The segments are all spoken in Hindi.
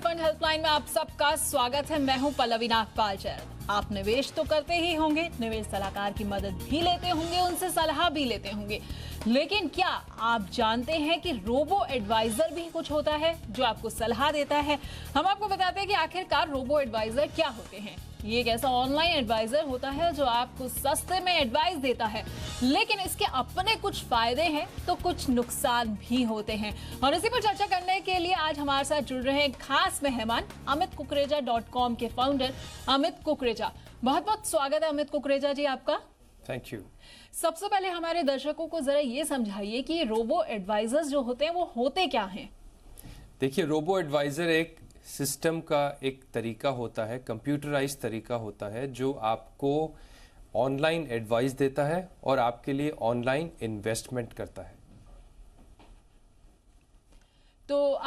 फंड हेल्पलाइन में आप सबका स्वागत है। मैं हूं पल्लवी नागपाल जैन। आप निवेश तो करते ही होंगे, निवेश सलाहकार की मदद भी लेते होंगे, उनसे सलाह भी लेते होंगे, लेकिन क्या आप जानते हैं कि रोबो एडवाइजर भी कुछ होता है जो आपको सलाह देता है? हम आपको बताते हैं कि आखिरकार रोबो एडवाइजर क्या होते हैं। ये एक ऐसा ऑनलाइन एडवाइजर होता है जो आपको सस्ते में एडवाइस देता है, लेकिन इसके अपने कुछ फायदे हैं तो कुछ नुकसान भी होते हैं। और इसी पर चर्चा करने के लिए आज हमारे साथ जुड़ रहे हैं खास मेहमान amitkukareja.com के फाउंडर अमित कुकरेजा। बहुत बहुत स्वागत है अमित कुकरेजा जी आपका। Thank you. सबसे पहले हमारे दर्शकों को जरा ये समझाइए कि रोबो एडवाइजर्स जो होते हैं वो होते क्या हैं? देखिए, रोबो एडवाइजर एक सिस्टम का एक तरीका होता है, कंप्यूटराइज्ड तरीका होता है जो आपको ऑनलाइन एडवाइस देता है और आपके लिए ऑनलाइन इन्वेस्टमेंट करता है। तो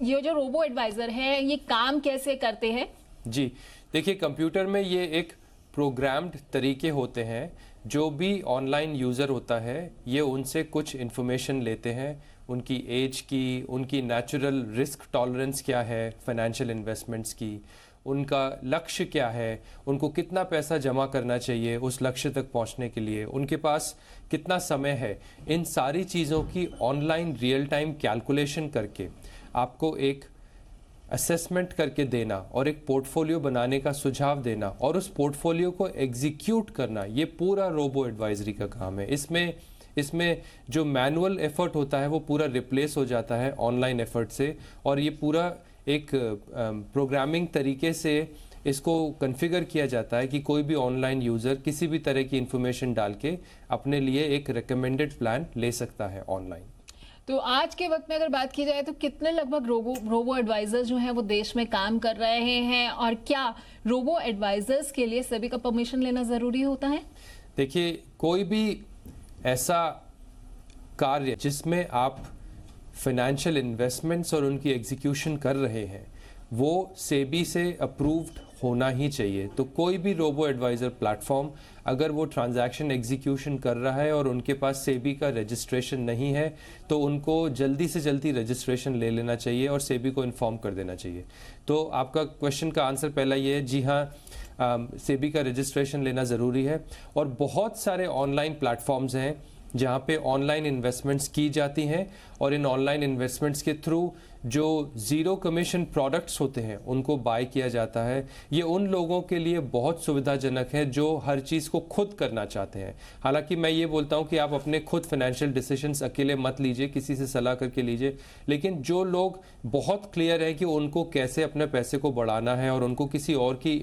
ये जो रोबो एडवाइजर है ये काम कैसे करते हैं? जी देखिए, कंप्यूटर में ये एक प्रोग्राम्ड तरीके होते हैं। जो भी ऑनलाइन यूज़र होता है ये उनसे कुछ इन्फॉर्मेशन लेते हैं, उनकी एज की, उनकी नेचुरल रिस्क टॉलरेंस क्या है फाइनेंशियल इन्वेस्टमेंट्स की, उनका लक्ष्य क्या है, उनको कितना पैसा जमा करना चाहिए उस लक्ष्य तक पहुंचने के लिए, उनके पास कितना समय है, इन सारी चीज़ों की ऑनलाइन रियल टाइम कैलकुलेशन करके आपको एक असेसमेंट करके देना और एक पोर्टफोलियो बनाने का सुझाव देना और उस पोर्टफोलियो को एग्जीक्यूट करना, ये पूरा रोबो एडवाइजरी का काम है। इसमें जो मैनुअल एफर्ट होता है वो पूरा रिप्लेस हो जाता है ऑनलाइन एफर्ट से, और ये पूरा एक प्रोग्रामिंग तरीके से इसको कॉन्फ़िगर किया जाता है कि कोई भी ऑनलाइन यूज़र किसी भी तरह की इंफॉर्मेशन डाल के अपने लिए एक रिकमेंडेड प्लान ले सकता है ऑनलाइन। तो आज के वक्त में अगर बात की जाए तो कितने लगभग रोबो एडवाइजर्स जो हैं वो देश में काम कर रहे हैं, और क्या रोबो एडवाइजर्स के लिए सभी का परमिशन लेना ज़रूरी होता है? देखिए, कोई भी ऐसा कार्य जिसमें आप फाइनेंशियल इन्वेस्टमेंट्स और उनकी एग्जीक्यूशन कर रहे हैं वो सेबी से अप्रूव्ड होना ही चाहिए। तो कोई भी रोबो एडवाइज़र प्लेटफॉर्म अगर वो ट्रांजैक्शन एग्जीक्यूशन कर रहा है और उनके पास सेबी का रजिस्ट्रेशन नहीं है तो उनको जल्दी से जल्दी रजिस्ट्रेशन ले लेना चाहिए और सेबी को इन्फॉर्म कर देना चाहिए। तो आपका क्वेश्चन का आंसर पहला ये है, जी हाँ, सेबी का रजिस्ट्रेशन लेना ज़रूरी है। और बहुत सारे ऑनलाइन प्लेटफॉर्म्स हैं जहाँ पे ऑनलाइन इन्वेस्टमेंट्स की जाती हैं, और इन ऑनलाइन इन्वेस्टमेंट्स के थ्रू जो ज़ीरो कमीशन प्रोडक्ट्स होते हैं उनको बाय किया जाता है। ये उन लोगों के लिए बहुत सुविधाजनक है जो हर चीज़ को खुद करना चाहते हैं। हालांकि मैं ये बोलता हूँ कि आप अपने खुद फाइनेंशियल डिसीजंस अकेले मत लीजिए, किसी से सलाह करके लीजिए, लेकिन जो लोग बहुत क्लियर है कि उनको कैसे अपने पैसे को बढ़ाना है और उनको किसी और की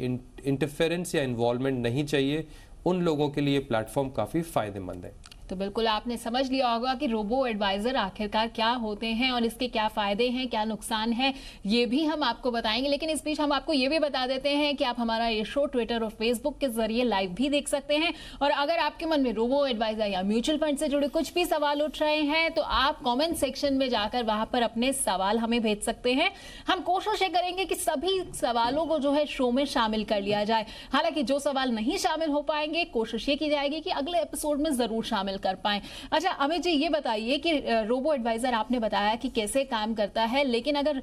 इंटरफेरेंस या इन्वॉल्वमेंट नहीं चाहिए, उन लोगों के लिए प्लेटफॉर्म काफ़ी फ़ायदेमंद है। तो बिल्कुल आपने समझ लिया होगा कि रोबो एडवाइजर आखिरकार क्या होते हैं और इसके क्या फायदे हैं, क्या नुकसान है, ये भी हम आपको बताएंगे। लेकिन इस बीच हम आपको ये भी बता देते हैं कि आप हमारा ये शो ट्विटर और फेसबुक के जरिए लाइव भी देख सकते हैं। और अगर आपके मन में रोबो एडवाइजर या म्यूचुअल फंड से जुड़े कुछ भी सवाल उठ रहे हैं तो आप कॉमेंट सेक्शन में जाकर वहां पर अपने सवाल हमें भेज सकते हैं। हम कोशिश ये करेंगे कि सभी सवालों को जो है शो में शामिल कर लिया जाए। हालांकि जो सवाल नहीं शामिल हो पाएंगे कोशिश ये की जाएगी कि अगले एपिसोड में जरूर शामिल कर पाएं। अच्छा अमित जी, ये बताइए कि रोबो एडवाइजर आपने बताया कि कैसे काम करता है, लेकिन अगर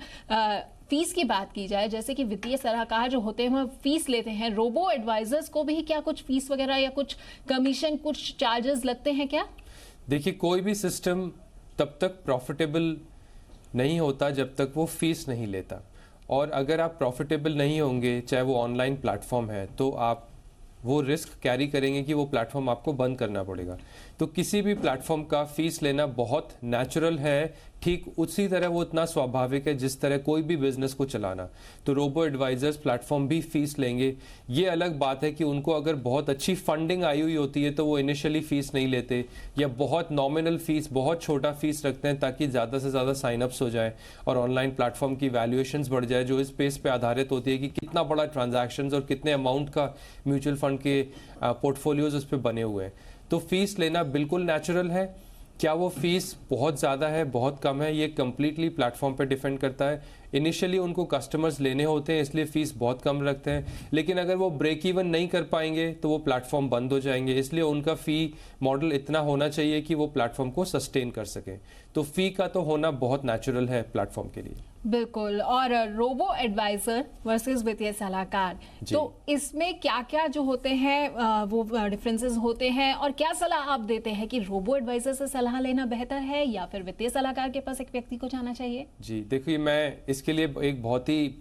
फीस की बात की जाए, जैसे कि वित्तीय सलाहकार जो होते हैं वो फीस लेते हैं, रोबो एडवाइजर्स को भी क्या कुछ फीस वगैरह या कुछ कमीशन, कुछ चार्जेस लगते हैं क्या? देखिए, कोई भी सिस्टम तब तक प्रॉफिटेबल नहीं होता जब तक वो फीस नहीं लेता, और अगर आप प्रॉफिटेबल नहीं होंगे, चाहे वो ऑनलाइन प्लेटफॉर्म है, तो आप वो रिस्क कैरी करेंगे कि वो प्लेटफॉर्म आपको बंद करना पड़ेगा। तो किसी भी प्लेटफॉर्म का फीस लेना बहुत नेचुरल है, ठीक उसी तरह वो इतना स्वाभाविक है जिस तरह कोई भी बिजनेस को चलाना। तो रोबो एडवाइजर्स प्लेटफॉर्म भी फीस लेंगे। ये अलग बात है कि उनको अगर बहुत अच्छी फंडिंग आई हुई होती है तो वो इनिशियली फीस नहीं लेते, या बहुत नॉमिनल फीस, बहुत छोटा फीस रखते हैं ताकि ज़्यादा से ज़्यादा साइनअप्स हो जाए और ऑनलाइन प्लेटफॉर्म की वैल्यूएशंस बढ़ जाए, जो इस बेस पे आधारित होती है कि कितना बड़ा ट्रांजैक्शंस और कितने अमाउंट का म्यूचुअल फंड के पोर्टफोलियोज उस पर बने हुए हैं। तो फीस लेना बिल्कुल नेचुरल है। क्या वो फीस बहुत ज़्यादा है, बहुत कम है, ये कम्प्लीटली प्लेटफॉर्म पे डिपेंड करता है। इनिशियली उनको कस्टमर्स लेने होते हैं, इसलिए फीस बहुत कम रखते हैं, लेकिन अगर वो ब्रेक इवन नहीं कर पाएंगे तो वो प्लेटफॉर्म बंद हो जाएंगे, इसलिए उनका फ़ी मॉडल इतना होना चाहिए कि वो प्लेटफॉर्म को सस्टेन कर सकें। तो फ़ी का तो होना बहुत नेचुरल है प्लेटफॉर्म के लिए। बिल्कुल। और रोबो एडवाइजर वर्सेस वित्तीय सलाहकार, तो इसमें क्या क्या जो होते हैं वो डिफरेंसेस होते हैं, और क्या सलाह आप देते हैं कि रोबो एडवाइजर से सलाह लेना बेहतर है या फिर वित्तीय सलाहकार के पास एक व्यक्ति को जाना चाहिए? जी देखिए, मैं इसके लिए एक बहुत ही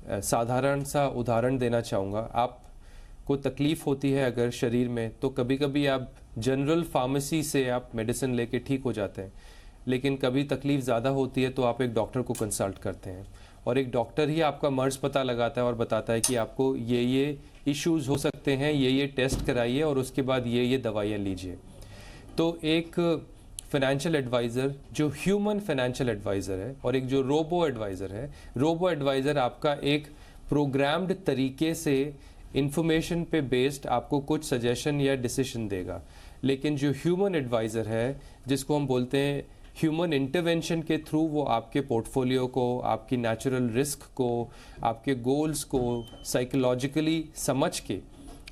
साधारण सा उदाहरण देना चाहूँगा। आपको तकलीफ़ होती है अगर शरीर में, तो कभी कभी आप जनरल फार्मेसी से आप मेडिसिन लेके ठीक हो जाते हैं, लेकिन कभी तकलीफ़ ज़्यादा होती है तो आप एक डॉक्टर को कंसल्ट करते हैं, और एक डॉक्टर ही आपका मर्ज़ पता लगाता है और बताता है कि आपको ये इश्यूज़ हो सकते हैं, ये टेस्ट कराइए और उसके बाद ये दवाइयाँ लीजिए। तो एक फाइनेंशियल एडवाइज़र जो ह्यूमन फाइनेंशियल एडवाइज़र है और एक जो रोबो एडवाइज़र है, रोबो एडवाइज़र आपका एक प्रोग्राम्ड तरीके से इंफॉर्मेशन पे बेस्ड आपको कुछ सजेशन या डिसीजन देगा, लेकिन जो ह्यूमन एडवाइज़र है, जिसको हम बोलते हैं ह्यूमन इंटरवेंशन के थ्रू, वो आपके पोर्टफोलियो को, आपकी नेचुरल रिस्क को, आपके गोल्स को साइकोलॉजिकली समझ के,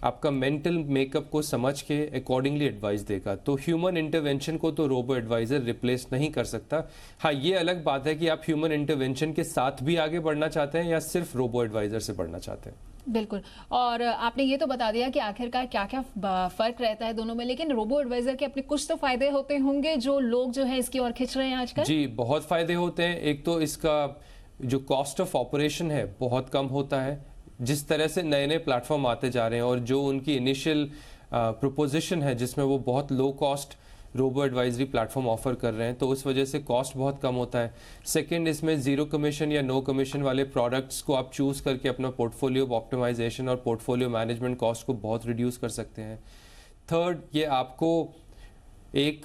आपका मेंटल मेकअप को समझ के अकॉर्डिंगली एडवाइस देगा। तो ह्यूमन इंटरवेंशन को तो रोबो एडवाइज़र रिप्लेस नहीं कर सकता। हाँ, ये अलग बात है कि आप ह्यूमन इंटरवेंशन के साथ भी आगे बढ़ना चाहते हैं या सिर्फ रोबो एडवाइज़र से बढ़ना चाहते हैं। बिल्कुल। और आपने ये तो बता दिया कि आखिरकार क्या क्या फर्क रहता है दोनों में, लेकिन रोबो एडवाइजर के अपने कुछ तो फायदे होते होंगे जो लोग जो है इसकी ओर खिंच रहे हैं आजकल। जी, बहुत फायदे होते हैं। एक तो इसका जो कॉस्ट ऑफ ऑपरेशन है बहुत कम होता है, जिस तरह से नए नए प्लेटफॉर्म आते जा रहे हैं और जो उनकी इनिशियल प्रोपोजिशन है जिसमें वो बहुत low cost robo advisory platform offer कर रहे हैं, तो उस वजह से कॉस्ट बहुत कम होता है। सेकंड, इसमें ज़ीरो कमीशन या नो कमीशन वाले प्रोडक्ट्स को आप चूज़ करके अपना पोर्टफोलियो ऑप्टिमाइजेशन और पोर्टफोलियो मैनेजमेंट कॉस्ट को बहुत रिड्यूस कर सकते हैं। थर्ड, ये आपको एक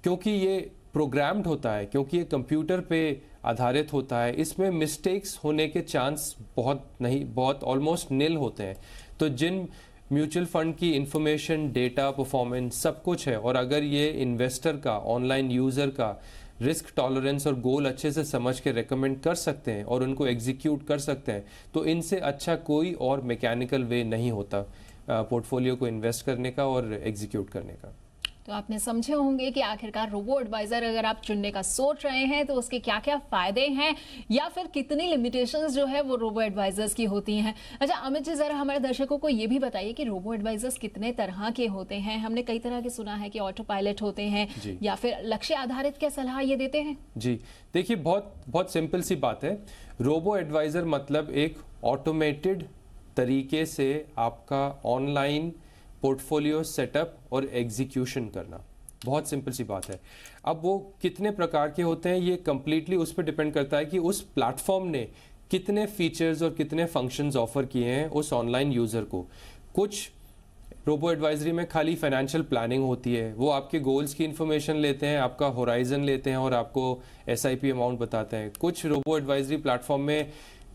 क्योंकि ये प्रोग्राम्ड होता है, क्योंकि ये कंप्यूटर पे आधारित होता है, इसमें मिस्टेक्स होने के चांस बहुत ऑलमोस्ट निल होते हैं। तो जिन म्यूचुअल फंड की इंफॉर्मेशन, डेटा, परफॉर्मेंस सब कुछ है, और अगर ये इन्वेस्टर का, ऑनलाइन यूज़र का रिस्क टॉलरेंस और गोल अच्छे से समझ के रेकमेंड कर सकते हैं और उनको एग्जीक्यूट कर सकते हैं, तो इनसे अच्छा कोई और मैकेनिकल वे नहीं होता पोर्टफोलियो को इन्वेस्ट करने का और एग्जीक्यूट करने का। तो आपने समझे होंगे कि आखिरकार रोबो एडवाइजर अगर आप चुनने का सोच रहे हैं तो उसके क्या क्या फायदे हैं या फिर कितनी लिमिटेशंस जो है वो रोबो एडवाइजर्स की होती हैं। अच्छा अमित जी, जरा हमारे दर्शकों को ये भी बताइए कि रोबो एडवाइजर्स कितने तरह के होते हैं। हमने कई तरह के सुना है कि ऑटो पायलट होते हैं या फिर लक्ष्य आधारित क्या सलाह ये देते हैं। जी देखिए, बहुत सिंपल सी बात है। रोबो एडवाइजर मतलब एक ऑटोमेटेड तरीके से आपका ऑनलाइन पोर्टफोलियो सेटअप और एग्जीक्यूशन करना, बहुत सिंपल सी बात है। अब वो कितने प्रकार के होते हैं ये कंप्लीटली उस पर डिपेंड करता है कि उस प्लेटफॉर्म ने कितने फीचर्स और कितने फंक्शंस ऑफर किए हैं उस ऑनलाइन यूज़र को। कुछ रोबो एडवाइजरी में खाली फाइनेंशियल प्लानिंग होती है, वो आपके गोल्स की इन्फॉर्मेशन लेते हैं, आपका होराइजन लेते हैं और आपको SIP अमाउंट बताते हैं। कुछ रोबो एडवाइजरी प्लेटफॉर्म में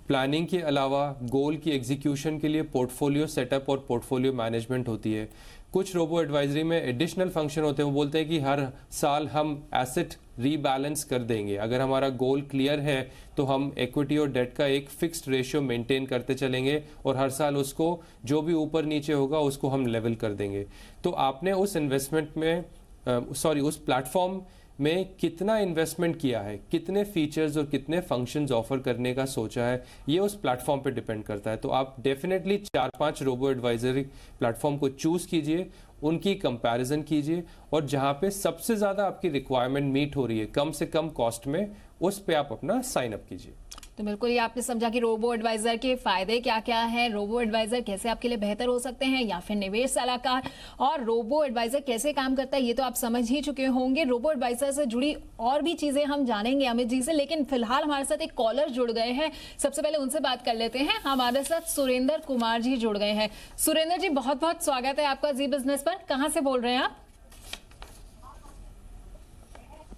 प्लानिंग के अलावा गोल की एग्जीक्यूशन के लिए पोर्टफोलियो सेटअप और पोर्टफोलियो मैनेजमेंट होती है। कुछ रोबो एडवाइजरी में एडिशनल फंक्शन होते हैं, वो बोलते हैं कि हर साल हम एसेट रीबैलेंस कर देंगे। अगर हमारा गोल क्लियर है तो हम इक्विटी और डेट का एक फिक्स्ड रेशियो मेंटेन करते चलेंगे और हर साल उसको जो भी ऊपर नीचे होगा उसको हम लेवल कर देंगे। तो आपने उस इन्वेस्टमेंट में उस प्लेटफॉर्म में कितना इन्वेस्टमेंट किया है, कितने फीचर्स और कितने फंक्शंस ऑफर करने का सोचा है, ये उस प्लेटफॉर्म पे डिपेंड करता है। तो आप डेफिनेटली 4-5 रोबो एडवाइजरी प्लेटफॉर्म को चूज़ कीजिए, उनकी कंपैरिजन कीजिए और जहाँ पे सबसे ज़्यादा आपकी रिक्वायरमेंट मीट हो रही है कम से कम कॉस्ट में, उस पे आप अपना साइन अप कीजिए। तो बिल्कुल ये आपने समझा कि रोबो एडवाइजर के फायदे क्या क्या हैं, रोबो एडवाइजर कैसे आपके लिए बेहतर हो सकते हैं या फिर निवेश सलाहकार, और रोबो एडवाइजर कैसे काम करता है ये तो आप समझ ही चुके होंगे। रोबो एडवाइजर से जुड़ी और भी चीजें हम जानेंगे अमित जी से, लेकिन फिलहाल हमारे साथ एक कॉलर जुड़ गए हैं, सबसे पहले उनसे बात कर लेते हैं। हमारे साथ सुरेंद्र कुमार जी जुड़ गए हैं। सुरेंद्र जी, बहुत बहुत स्वागत है आपका जी बिजनेस पर। कहाँ से बोल रहे हैं आप?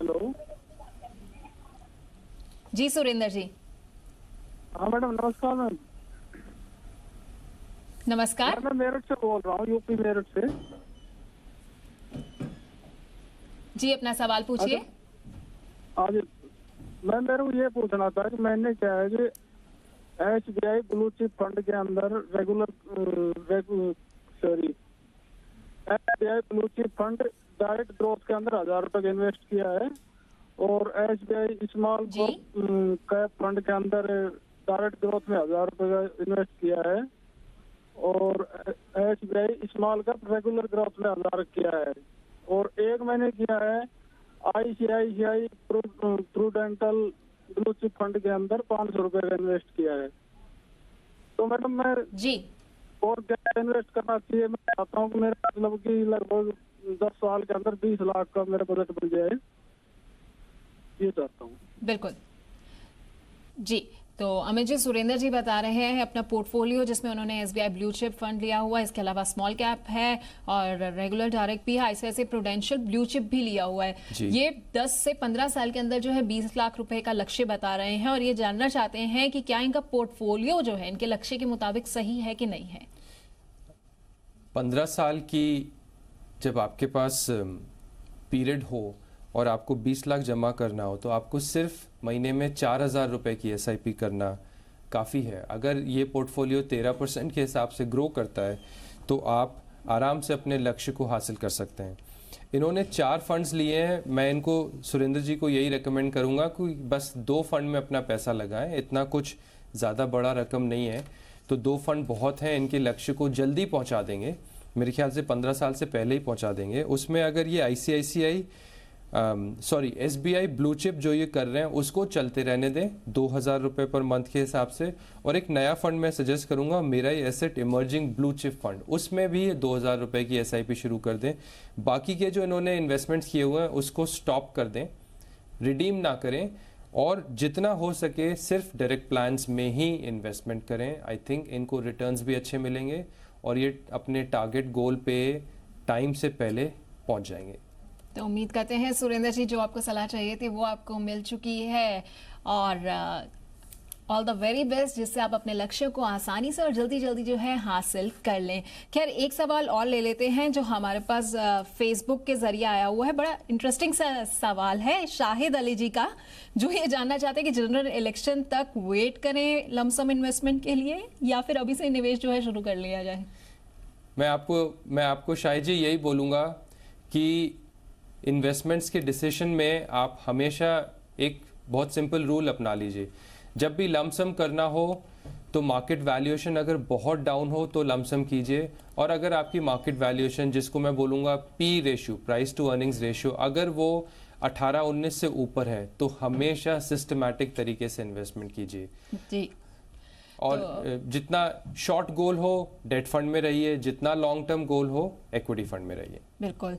हेलो जी सुरेंद्र जी। हाँ मैडम, नमस्कार। मैम नमस्कार। मैं मेरठ से बोल रहा हूँ, यूपी मेरठ से। जी अपना सवाल पूछिए। आज मैं मेरे को ये पूछना था कि मैंने क्या है कि SBI ब्लू चिप फंड के अंदर SBI blue chip fund direct growth के अंदर 1000 रुपए इन्वेस्ट किया है, और SBI स्मॉल जी। कैप फंड के अंदर डायरेक्ट ग्रोथ में 1000 रुपए का इन्वेस्ट किया है, और SBI small cap regular growth में 1000 किया है, और एक मैंने किया है ICICI Prudential blue chip fund के अंदर 500 रुपए का इन्वेस्ट किया है। तो मैडम मैं जी। और क्या इन्वेस्ट करना चाहिए? मैं चाहता हूँ कि मेरा मतलब कि लगभग 10 साल के अंदर 20 लाख का मेरा बजट बन जाए, ये चाहता हूँ। बिल्कुल जी। तो अमित जी, सुरेंद्र जी बता रहे हैं अपना पोर्टफोलियो जिसमें उन्होंने SBI ब्लू चिप फंड लिया हुआ है, इसके अलावा स्मॉल कैप है और रेगुलर डायरेक्ट भी है, ICICI प्रूडेंशियल ब्लू चिप भी लिया हुआ है। जी। ये 10 से 15 साल के अंदर जो है 20 लाख रुपए का लक्ष्य बता रहे हैं, और ये जानना चाहते हैं कि क्या इनका पोर्टफोलियो जो है इनके लक्ष्य के मुताबिक सही है कि नहीं है। 15 साल की जब आपके पास पीरियड हो और आपको 20 लाख जमा करना हो, तो आपको सिर्फ महीने में 4,000 रुपए की SIP करना काफ़ी है। अगर ये पोर्टफोलियो 13% के हिसाब से ग्रो करता है तो आप आराम से अपने लक्ष्य को हासिल कर सकते हैं। इन्होंने 4 फंड्स लिए हैं। मैं इनको, सुरेंद्र जी को यही रेकमेंड करूंगा कि बस 2 फंड में अपना पैसा लगाएं, इतना कुछ ज़्यादा बड़ा रकम नहीं है, तो 2 फंड बहुत हैं, इनके लक्ष्य को जल्दी पहुंचा देंगे। मेरे ख्याल से 15 साल से पहले ही पहुंचा देंगे। उसमें अगर ये SBI ब्लू चिप जो ये कर रहे हैं उसको चलते रहने दें 2,000 रुपये पर मंथ के हिसाब से, और एक नया फंड मैं सजेस्ट करूंगा, मेरा asset emerging blue chip fund, उसमें भी 2,000 रुपये की SIP शुरू कर दें। बाकी के जो इन्होंने इन्वेस्टमेंट्स किए हुए हैं उसको स्टॉप कर दें, रिडीम ना करें, और जितना हो सके सिर्फ डायरेक्ट प्लान्स में ही इन्वेस्टमेंट करें। आई थिंक इनको रिटर्न्स भी अच्छे मिलेंगे और ये अपने टारगेट गोल पे टाइम से पहले पहुंच जाएंगे। तो उम्मीद करते हैं सुरेंद्र जी जो आपको सलाह चाहिए थी वो आपको मिल चुकी है, और ऑल द वेरी बेस्ट, जिससे आप अपने लक्ष्य को आसानी से और जल्दी जल्दी जो है हासिल कर लें। खैर, एक सवाल और ले लेते हैं जो हमारे पास फेसबुक के जरिए आया हुआ है। बड़ा इंटरेस्टिंग सवाल है शाहिद अली जी का, जो ये जानना चाहते हैं कि जनरल इलेक्शन तक वेट करें लमसम इन्वेस्टमेंट के लिए, या फिर अभी से निवेश जो है शुरू कर लिया जाए। मैं आपको शाहिद जी यही बोलूँगा कि इन्वेस्टमेंट्स के डिसीजन में आप हमेशा एक बहुत सिंपल रूल अपना लीजिए। जब भी लमसम करना हो तो मार्केट वैल्यूएशन अगर बहुत डाउन हो तो लमसम कीजिए, और अगर आपकी मार्केट वैल्यूएशन, जिसको मैं बोलूँगा P ratio, price to earnings ratio, अगर वो 18-19 से ऊपर है तो हमेशा सिस्टमैटिक तरीके से इन्वेस्टमेंट कीजिए। जी। और जितना शॉर्ट गोल हो डेट फंड में रहिए, जितना लॉन्ग टर्म गोल हो इक्विटी फंड में रहिए। बिल्कुल।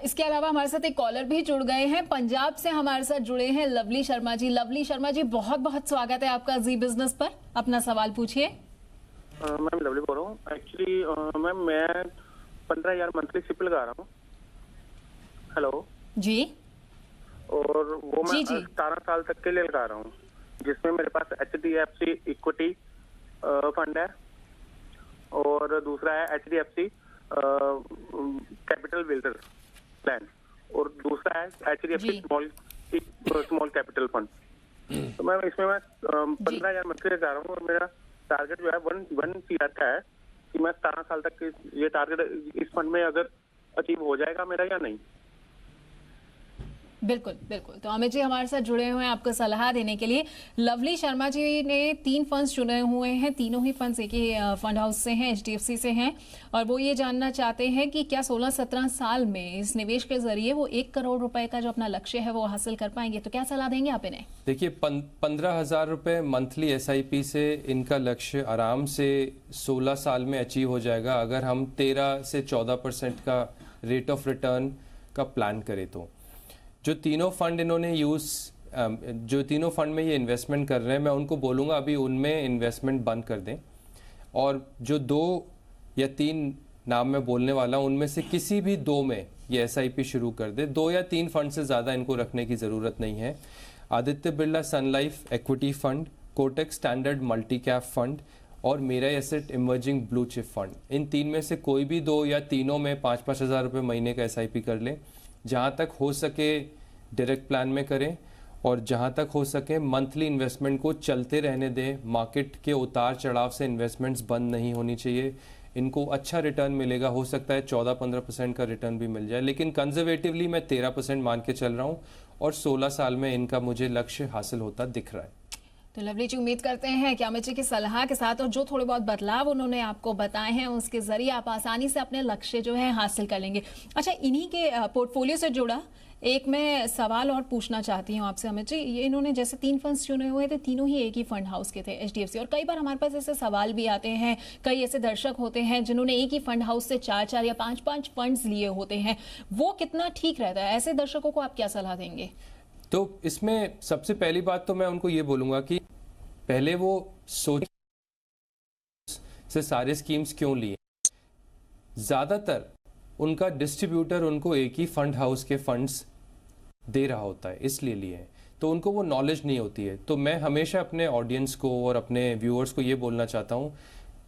इसके अलावा हमारे साथ एक कॉलर भी जुड़ गए हैं, पंजाब से हमारे साथ जुड़े हैं लवली शर्मा जी। लवली शर्मा जी, बहुत बहुत स्वागत है आपका जी बिजनेस पर। अपना सवाल पूछिए। मैम लवली बोल रहा हूँ। एक्चुअली मैम मैं 15,000 मंथली सिप लगा रहा हूँ। हेलो जी। और वो मैं जी। 17 साल तक के लिए लगा रहा हूँ, जिसमें मेरे पास HDFC इक्विटी फंड है, और दूसरा है HDFC कैपिटल बिल्डर प्लान, और दूसरा है HDFC स्मॉल कैपिटल फंड। तो मैं इसमें 15,000 मंथली लगा रहा हूँ, और मेरा टारगेट जो है 1 CR का है कि मैं 17 साल तक ये टारगेट इस फंड में अगर अचीव हो जाएगा मेरा या नहीं। बिल्कुल बिल्कुल। तो अमित जी हमारे साथ जुड़े हुए हैं आपको सलाह देने के लिए। लवली शर्मा जी ने 3 फंड्स चुने हुए हैं, तीनों ही फंड्स एक ही फंड हाउस से हैं, HDFC से हैं, और वो ये जानना चाहते हैं कि क्या 16-17 साल में इस निवेश के जरिए वो 1 करोड़ रुपए का जो अपना लक्ष्य है वो हासिल कर पाएंगे। तो क्या सलाह देंगे आप इन्हें? देखिए, 15,000 रुपये मंथली SIP से इनका लक्ष्य आराम से 16 साल में अचीव हो जाएगा, अगर हम 13 से 14% का रेट ऑफ रिटर्न का प्लान करें तो। जो तीनों फंड इन्होंने जो तीनों फंड में ये इन्वेस्टमेंट कर रहे हैं, मैं उनको बोलूँगा अभी उनमें इन्वेस्टमेंट बंद कर दें, और जो 2 या 3 नाम मैं बोलने वाला हूँ उनमें से किसी भी 2 में ये SIP शुरू कर दे। 2 या 3 फंड से ज़्यादा इनको रखने की ज़रूरत नहीं है। Aditya Birla sun life equity fund, Kotak standard multi cap fund, और Mirae asset emerging blue chip fund, इन 3 में से कोई भी 2 या तीनों में 5-5 हज़ार रुपये महीने का SIP कर लें। जहाँ तक हो सके डायरेक्ट प्लान में करें, और जहां तक हो सके मंथली इन्वेस्टमेंट को चलते रहने दें। मार्केट के उतार चढ़ाव से इन्वेस्टमेंट्स बंद नहीं होनी चाहिए। इनको अच्छा रिटर्न मिलेगा, हो सकता है 14-15% का रिटर्न भी मिल जाए, लेकिन कंजर्वेटिवली मैं 13% मान के चल रहा हूँ और 16 साल में इनका मुझे लक्ष्य हासिल होता दिख रहा है। तो लवली जी, उम्मीद करते हैं कि अमित जी की सलाह के साथ और जो थोड़े बहुत बदलाव उन्होंने आपको बताए हैं उसके जरिए आप आसानी से अपने लक्ष्य जो है हासिल कर लेंगे। अच्छा, इन्हीं के पोर्टफोलियो से जुड़ा एक मैं सवाल और पूछना चाहती हूँ आपसे अमित जी। ये इन्होंने जैसे 3 फंड्स चुने हुए थे, तीनों ही एक ही फंड हाउस के थे, एचडीएफसी। और कई बार हमारे पास ऐसे सवाल भी आते हैं, कई ऐसे दर्शक होते हैं जिन्होंने एक ही फंड हाउस से 4-4 या 5-5 फंड्स लिए होते हैं। वो कितना ठीक रहता है? ऐसे दर्शकों को आप क्या सलाह देंगे? तो इसमें सबसे पहली बात तो मैं उनको ये बोलूंगा कि पहले वो सोच से सारे स्कीम्स क्यों लिए। ज्यादातर उनका डिस्ट्रीब्यूटर उनको एक ही फंड हाउस के फंड्स दे रहा होता है, इसलिए लिए हैं, तो उनको वो नॉलेज नहीं होती है। तो मैं हमेशा अपने ऑडियंस को और अपने व्यूअर्स को ये बोलना चाहता हूँ,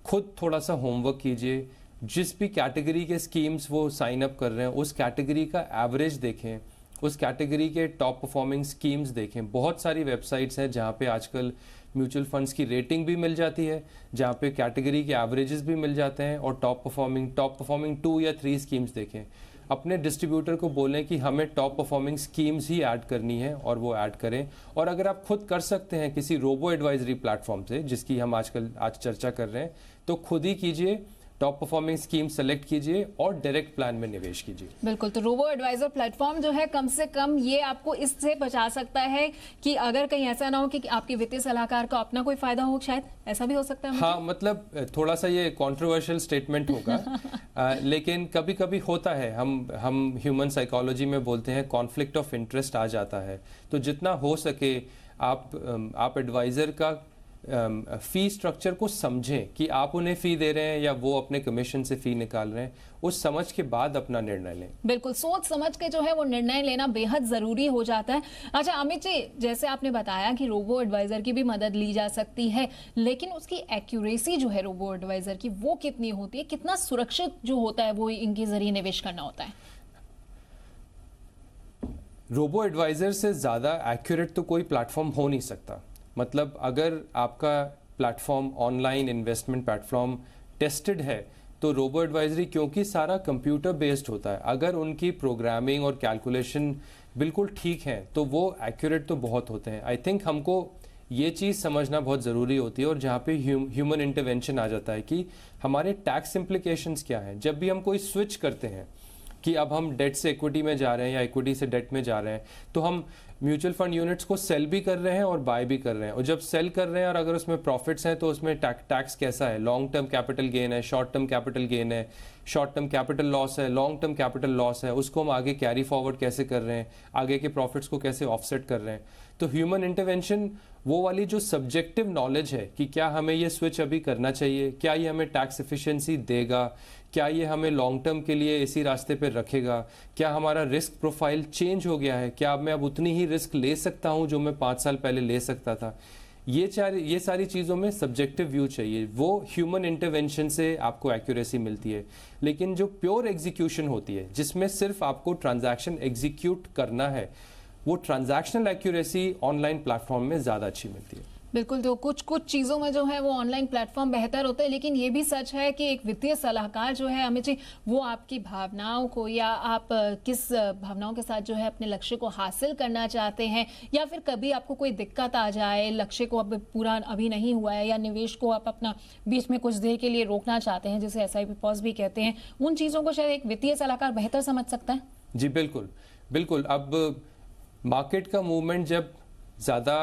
खुद थोड़ा सा होमवर्क कीजिए। जिस भी कैटेगरी के स्कीम्स वो साइन अप कर रहे हैं उस कैटेगरी का एवरेज देखें, उस कैटेगरी के टॉप परफॉर्मिंग स्कीम्स देखें। बहुत सारी वेबसाइट्स हैं जहाँ पे आजकल म्यूचुअल फंड्स की रेटिंग भी मिल जाती है, जहाँ पे कैटेगरी के एवरेजेस भी मिल जाते हैं, और टॉप परफॉर्मिंग 2 या 3 स्कीम्स देखें। अपने डिस्ट्रीब्यूटर को बोलें कि हमें टॉप परफॉर्मिंग स्कीम्स ही ऐड करनी है और वो ऐड करें। और अगर आप खुद कर सकते हैं किसी रोबो एडवाइजरी प्लेटफॉर्म से, जिसकी हम आज चर्चा कर रहे हैं, तो खुद ही कीजिए, टॉप परफॉर्मिंग स्कीम सेलेक्ट कीजिए और डायरेक्ट प्लान में निवेश कीजिए। बिल्कुल। तो रोबो एडवाइजर प्लेटफॉर्म जो है कम से कम ये आपको इससे बचा सकता है कि अगर कहीं ऐसा ना हो कि आपके वित्तीय सलाहकार का अपना कोई फायदा हो, शायद ऐसा भी हो सकता है। हाँ, मतलब थोड़ा सा ये कंट्रोवर्शियल स्टेटमेंट होगा लेकिन कभी कभी होता है, हम ह्यूमन साइकोलॉजी में बोलते हैं कॉन्फ्लिक्ट ऑफ इंटरेस्ट आ जाता है। तो जितना हो सके आप एडवाइजर का फी स्ट्रक्चर को समझें कि आप उन्हें फी दे रहे हैं या वो अपने कमीशन से फी निकाल रहे हैं, उस समझ के बाद अपना निर्णय लें। बिल्कुल, सोच समझ के जो है वो निर्णय लेना बेहद जरूरी हो जाता है। अच्छा अमित जी, जैसे आपने बताया कि रोबो एडवाइजर की भी मदद ली जा सकती है, लेकिन उसकी एक्यूरेसी जो है रोबो एडवाइजर की वो कितनी होती है, कितना सुरक्षित जो होता है वो इनके जरिए निवेश करना होता है? रोबो एडवाइजर से ज्यादा एक्यूरेट तो कोई प्लेटफॉर्म हो नहीं सकता। मतलब अगर आपका platform online investment platform tested है तो रोबो एडवाइजरी, क्योंकि सारा कंप्यूटर बेस्ड होता है, अगर उनकी प्रोग्रामिंग और कैलकुलेशन बिल्कुल ठीक है तो वो एक्यूरेट तो बहुत होते हैं। आई थिंक हमको ये चीज़ समझना बहुत ज़रूरी होती है, और जहाँ पे ह्यूमन इंटरवेंशन आ जाता है कि हमारे टैक्स इम्प्लीकेशंस क्या हैं। जब भी हम कोई स्विच करते हैं कि अब हम डेट से इक्विटी में जा रहे हैं या इक्विटी से डेट में जा रहे हैं, तो हम म्यूचुअल फंड यूनिट्स को सेल भी कर रहे हैं और बाय भी कर रहे हैं। और जब सेल कर रहे हैं और अगर उसमें प्रॉफिट्स हैं तो उसमें टैक्स कैसा है, लॉन्ग टर्म कैपिटल गेन है, शॉर्ट टर्म कैपिटल गेन है, शॉर्ट टर्म कैपिटल लॉस है, लॉन्ग टर्म कैपिटल लॉस है, उसको हम आगे कैरी फॉरवर्ड कैसे कर रहे हैं, आगे के प्रॉफिट्स को कैसे ऑफसेट कर रहे हैं। तो ह्यूमन इंटरवेंशन वो वाली जो सब्जेक्टिव नॉलेज है कि क्या हमें ये स्विच अभी करना चाहिए, क्या ये हमें टैक्स एफिशिएंसी देगा, क्या ये हमें लॉन्ग टर्म के लिए इसी रास्ते पर रखेगा, क्या हमारा रिस्क प्रोफाइल चेंज हो गया है, क्या मैं अब उतनी ही रिस्क ले सकता हूं जो मैं 5 साल पहले ले सकता था। ये सारी चीज़ों में सब्जेक्टिव व्यू चाहिए, वो ह्यूमन इंटरवेंशन से आपको एक्यूरेसी मिलती है। लेकिन जो प्योर एग्जीक्यूशन होती है, जिसमें सिर्फ आपको ट्रांजैक्शन एग्जीक्यूट करना है, वो ट्रांजैक्शनल एक्यूरेसी ऑनलाइन प्लेटफॉर्म में ज़्यादा अच्छी मिलती है। बिल्कुल। तो कुछ चीज़ों में जो है वो ऑनलाइन प्लेटफॉर्म बेहतर होता है, लेकिन ये भी सच है कि एक वित्तीय सलाहकार जो है अमित जी, वो आपकी भावनाओं को या आप किस भावनाओं के साथ जो है अपने लक्ष्य को हासिल करना चाहते हैं, या फिर कभी आपको कोई दिक्कत आ जाए, लक्ष्य को अब पूरा अभी नहीं हुआ है, या निवेश को आप अपना बीच में कुछ देर के लिए रोकना चाहते हैं, जिसे SIP पॉज भी कहते हैं, उन चीज़ों को शायद एक वित्तीय सलाहकार बेहतर समझ सकता है। जी बिल्कुल। अब मार्केट का मूवमेंट जब ज़्यादा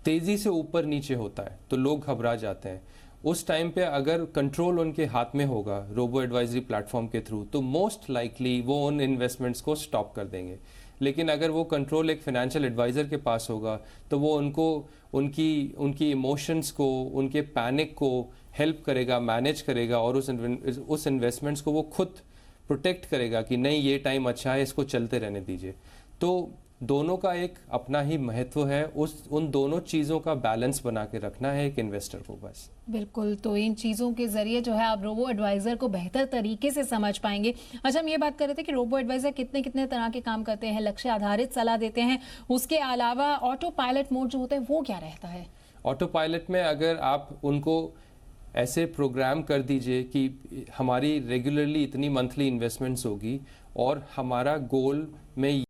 तेजी से ऊपर नीचे होता है तो लोग घबरा जाते हैं। उस टाइम पे अगर कंट्रोल उनके हाथ में होगा रोबो एडवाइजरी प्लेटफॉर्म के थ्रू, तो मोस्ट लाइकली वो उन इन्वेस्टमेंट्स को स्टॉप कर देंगे। लेकिन अगर वो कंट्रोल एक फाइनेंशियल एडवाइजर के पास होगा तो वो उनको उनकी इमोशंस को, उनके पैनिक को हेल्प करेगा, मैनेज करेगा, और उस इन्वेस्टमेंट्स को वो खुद प्रोटेक्ट करेगा कि नहीं, ये टाइम अच्छा है, इसको चलते रहने दीजिए। तो दोनों का एक अपना ही महत्व है, उन दोनों चीज़ों का बैलेंस बना के रखना है एक इन्वेस्टर को बस। बिल्कुल, तो इन चीज़ों के जरिए जो है आप रोबो एडवाइज़र को बेहतर तरीके से समझ पाएंगे। अच्छा, हम ये बात कर रहे थे कि रोबो एडवाइज़र कितने कितने तरह के काम करते हैं, लक्ष्य आधारित सलाह देते हैं, उसके अलावा ऑटो पायलट मोड जो होता है वो क्या रहता है? ऑटो पायलट में अगर आप उनको ऐसे प्रोग्राम कर दीजिए कि हमारी रेगुलरली इतनी मंथली इन्वेस्टमेंट्स होगी और हमारा गोल में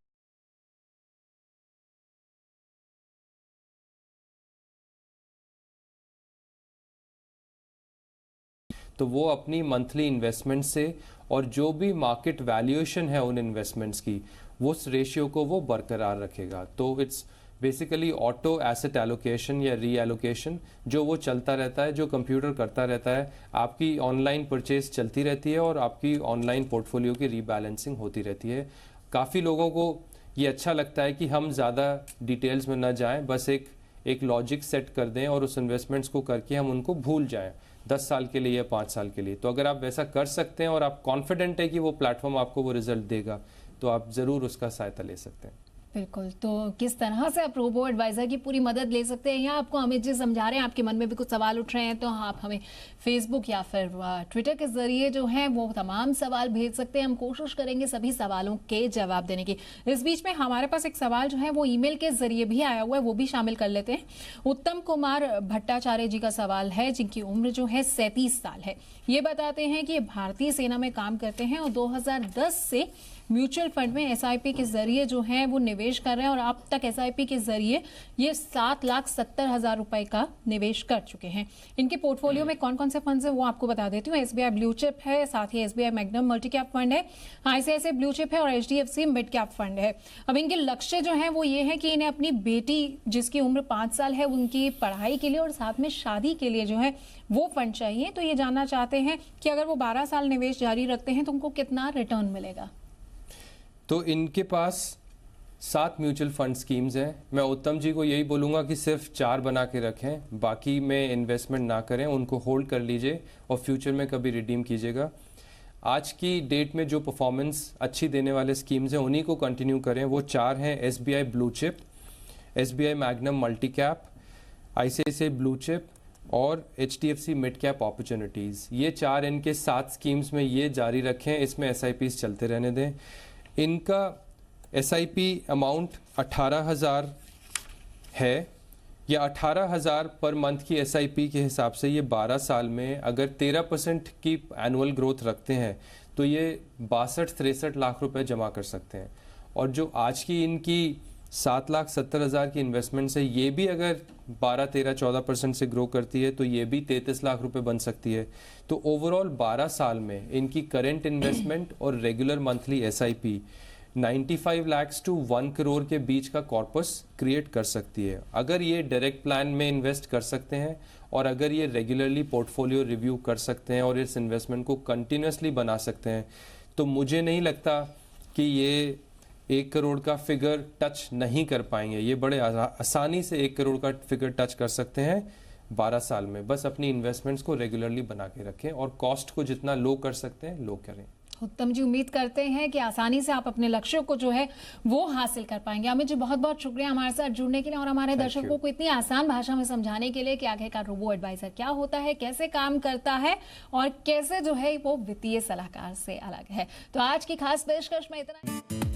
तो वो अपनी मंथली इन्वेस्टमेंट से और जो भी मार्केट वैल्यूएशन है उन इन्वेस्टमेंट्स की, वो उस रेशियो को वो बरकरार रखेगा। तो it's basically auto asset allocation या री एलोकेशन, जो वो चलता रहता है, जो कंप्यूटर करता रहता है। आपकी ऑनलाइन परचेज चलती रहती है और आपकी ऑनलाइन पोर्टफोलियो की रीबैलेंसिंग होती रहती है। काफ़ी लोगों को ये अच्छा लगता है कि हम ज़्यादा डिटेल्स में न जाएं, बस एक लॉजिक सेट कर दें और उस इन्वेस्टमेंट्स को करके हम उनको भूल जाएं 10 साल के लिए या 5 साल के लिए। तो अगर आप वैसा कर सकते हैं और आप कॉन्फिडेंट है कि वो प्लेटफॉर्म आपको वो रिजल्ट देगा, तो आप ज़रूर उसका सहायता ले सकते हैं। बिल्कुल, तो किस तरह से आप रोबो एडवाइज़र की पूरी मदद ले सकते हैं, यहाँ आपको अमित जी समझा रहे हैं। आपके मन में भी कुछ सवाल उठ रहे हैं तो आप हमें फेसबुक या फिर ट्विटर के जरिए जो है वो तमाम सवाल भेज सकते हैं। हम कोशिश करेंगे सभी सवालों के जवाब देने की। इस बीच में हमारे पास एक सवाल जो है वो ईमेल के जरिए भी आया हुआ है, वो भी शामिल कर लेते हैं। उत्तम कुमार भट्टाचार्य जी का सवाल है, जिनकी उम्र जो है 37 साल है। ये बताते हैं कि भारतीय सेना में काम करते हैं और 2010 से म्यूचुअल फंड में एसआईपी के जरिए जो है वो निवेश कर रहे हैं और अब तक एसआईपी के जरिए ये 7,70,000 रुपए का निवेश कर चुके हैं। इनके पोर्टफोलियो में कौन कौन से फंड्स हैं वो आपको बता देती हूँ। एसबीआई ब्लू चिप है, साथ ही SBI magnum multi cap fund है, आईसीआईसीआई ब्लू चिप है और एचडीएफसी मिड कैप फंड है। अब इनके लक्ष्य जो है वो ये है कि इन्हें अपनी बेटी जिसकी उम्र 5 साल है उनकी पढ़ाई के लिए और साथ में शादी के लिए जो है वो फंड चाहिए। तो ये जानना चाहते हैं कि अगर वो 12 साल निवेश जारी रखते हैं तो उनको कितना रिटर्न मिलेगा। तो इनके पास 7 म्यूचुअल फंड स्कीम्स हैं। मैं उत्तम जी को यही बोलूँगा कि सिर्फ 4 बना के रखें, बाकी में इन्वेस्टमेंट ना करें, उनको होल्ड कर लीजिए और फ्यूचर में कभी रिडीम कीजिएगा। आज की डेट में जो परफॉर्मेंस अच्छी देने वाले स्कीम्स हैं उन्हीं को कंटिन्यू करें। वो 4 हैं, SBI blue chip, SBI magnum multi cap, ICICI blue chip और एचडीएफसी मिड कैप अपॉर्चुनिटीज़। ये 4 इनके 7 स्कीम्स में ये जारी रखें, इसमें एसआईपीज़ चलते रहने दें। इनका एसआईपी अमाउंट 18,000 है या 18,000 पर मंथ की एसआईपी के हिसाब से ये 12 साल में अगर 13% की एनुअल ग्रोथ रखते हैं तो ये 62-63 लाख रुपए जमा कर सकते हैं। और जो आज की इनकी 7,70,000 की इन्वेस्टमेंट है, ये भी अगर 12-13-14% से ग्रो करती है तो ये भी 33 लाख रुपए बन सकती है। तो ओवरऑल 12 साल में इनकी करेंट इन्वेस्टमेंट और regular monthly SIP 95 lakh to 1 crore के बीच का कॉर्पस क्रिएट कर सकती है। अगर ये डायरेक्ट प्लान में इन्वेस्ट कर सकते हैं और अगर ये रेगुलरली पोर्टफोलियो रिव्यू कर सकते हैं और इस इन्वेस्टमेंट को कंटिन्यूसली बना सकते हैं, तो मुझे नहीं लगता कि ये 1 करोड़ का फिगर टच नहीं कर पाएंगे। ये बड़े आसानी से 1 करोड़ का फिगर टच कर सकते हैं 12 साल में। बस अपनी इन्वेस्टमेंट्स को रेगुलरली बना के रखें और कॉस्ट को जितना लो कर सकते हैं लो करें। उत्तम जी, उम्मीद करते हैं कि आसानी से आप अपने लक्ष्यों को जो है वो हासिल कर पाएंगे। अमित जी, बहुत बहुत शुक्रिया हमारे साथ जुड़ने के लिए और हमारे दर्शकों को इतनी आसान भाषा में समझाने के लिए कि आखिरकार रोबो एडवाइजर क्या होता है, कैसे काम करता है और कैसे जो है वो वित्तीय सलाहकार से अलग है। तो आज की खास पेशकश में इतना ही।